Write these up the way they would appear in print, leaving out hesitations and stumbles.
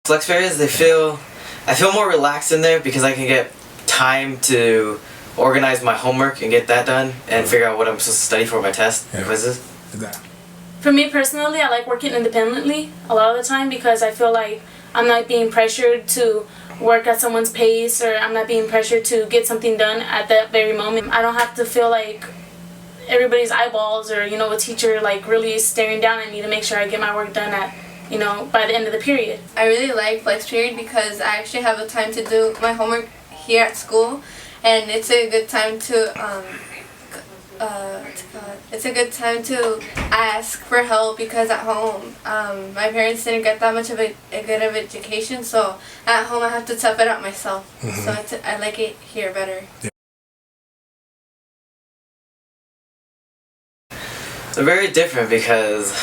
Flex periods, I feel more relaxed in there because I can get time to organize my homework and get that done and figure out what I'm supposed to study for my test and quizzes. For me personally, I like working independently a lot of the time because I feel like I'm not being pressured to work at someone's pace, or I'm not being pressured to get something done at that very moment. I don't have to feel like everybody's eyeballs or, a teacher like really staring down at me to make sure I get my work done at, by the end of the period. I really like flex period because I actually have the time to do my homework here at school, and it's a good time to ask for help because at home my parents didn't get that much of a good of education, so at home I have to tough it out myself. So I like it here better. They're very different because,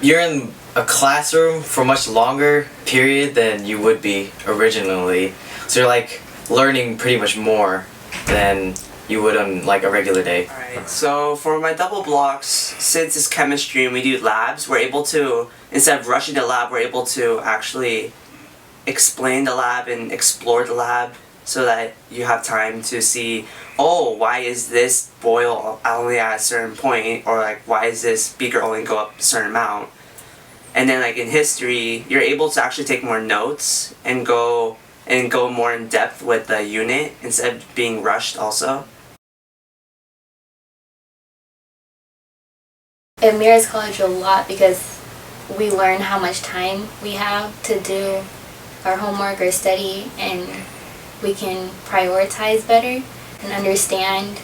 you're in a classroom for a much longer period than you would be originally. So you're like learning pretty much more than you would on like a regular day. Alright, so for my double blocks, since it's chemistry and we do labs, we're able to, instead of rushing the lab, we're able to actually explain the lab and explore the lab so that you have time to see, why is this boil only at a certain point, or like why is this beaker only go up a certain amount. And then like in history, you're able to actually take more notes and go more in depth with the unit instead of being rushed also. It mirrors college a lot because we learn how much time we have to do our homework or study, and we can prioritize better and understand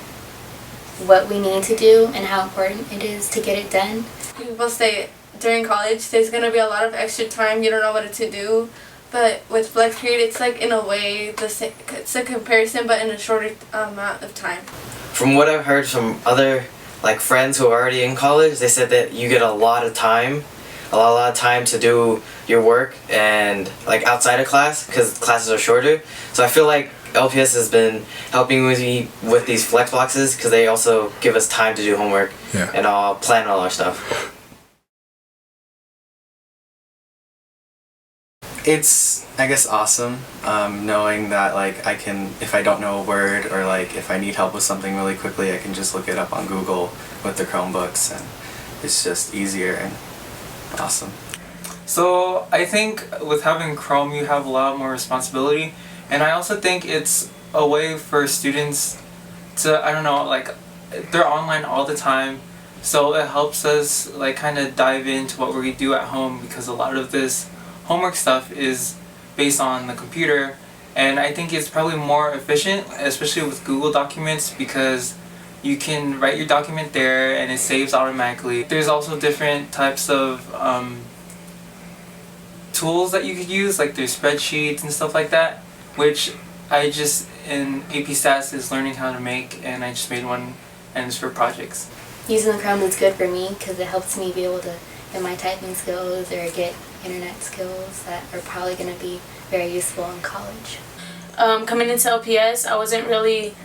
what we need to do and how important it is to get it done. People say during college there's going to be a lot of extra time, you don't know what to do, but with flex period it's like in a way it's a comparison but in a shorter amount of time. From what I've heard from other like friends who are already in college, they said that you get a lot of time to do your work and like outside of class because classes are shorter. So I feel like LPS has been helping with me with these flex boxes because they also give us time to do homework and plan all our stuff. It's, I guess, awesome knowing that like I can, if I don't know a word or like if I need help with something really quickly, I can just look it up on Google with the Chromebooks, and it's just easier and awesome. So I think with having Chrome you have a lot more responsibility, and I also think it's a way for students to, they're online all the time, so it helps us like kind of dive into what we do at home because a lot of this homework stuff is based on the computer, and I think it's probably more efficient, especially with Google Documents, because you can write your document there and it saves automatically. There's also different types of tools that you could use, like there's spreadsheets and stuff like that, which I just in AP Stats is learning how to make, and I just made one and it's for projects. Using the Chrome is good for me because it helps me be able to get my typing skills or get internet skills that are probably going to be very useful in college. Coming into LPS, I wasn't really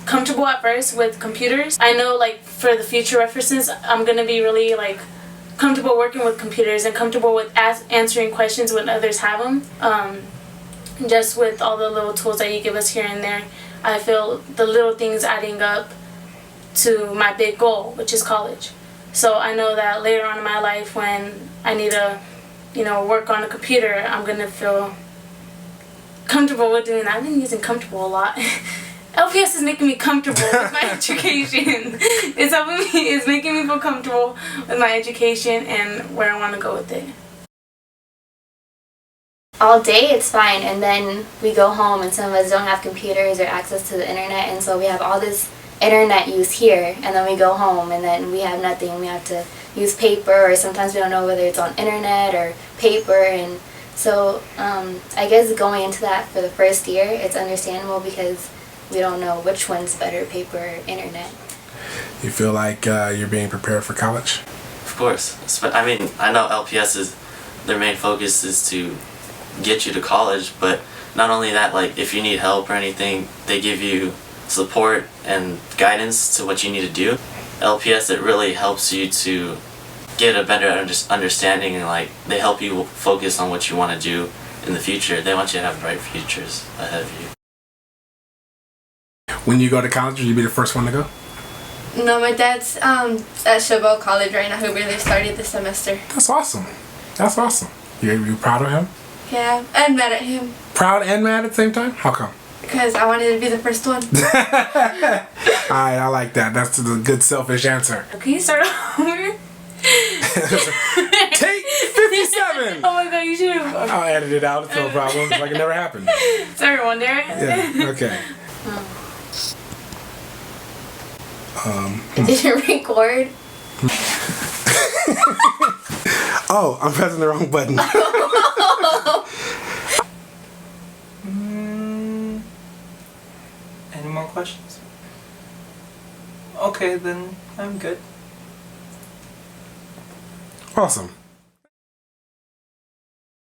comfortable at first with computers. I know like for the future references, I'm going to be really like comfortable working with computers and comfortable with answering questions when others have them. Just with all the little tools that you give us here and there, I feel the little things adding up to my big goal, which is college. So I know that later on in my life when I need to, work on a computer, I'm going to feel comfortable with doing that. I've been using comfortable a lot. LPS is making me comfortable with my education. It's making me feel comfortable with my education and where I want to go with it. All day it's fine, and then we go home and some of us don't have computers or access to the internet, and so we have all this internet use here, and then we go home and then we have nothing. We have to use paper, or sometimes we don't know whether it's on internet or paper, and so I guess going into that for the first year it's understandable because we don't know which one's better, paper or internet. You feel like you're being prepared for college? Of course. I mean, I know LPS their main focus is to get you to college, but not only that, like if you need help or anything, they give you support and guidance to what you need to do. LPS, it really helps you to get a better understanding, and like they help you focus on what you want to do in the future. They want you to have bright futures ahead of you. When you go to college, will you be the first one to go? No, my dad's at Chabot College right now. He really started this semester. That's awesome. That's awesome. You proud of him? Yeah, I'm mad at him Proud and mad at the same time? How come? because I wanted to be the first one. Alright, I like that. That's a good selfish answer. Can you start over? Take 57! Oh my god, you should have. I'll edit it out. It's no problem. It's like it never happened. Sorry, Wonder. Yeah, okay. Did you record? Oh, I'm pressing the wrong button. Any more questions? Okay, then I'm good. Awesome.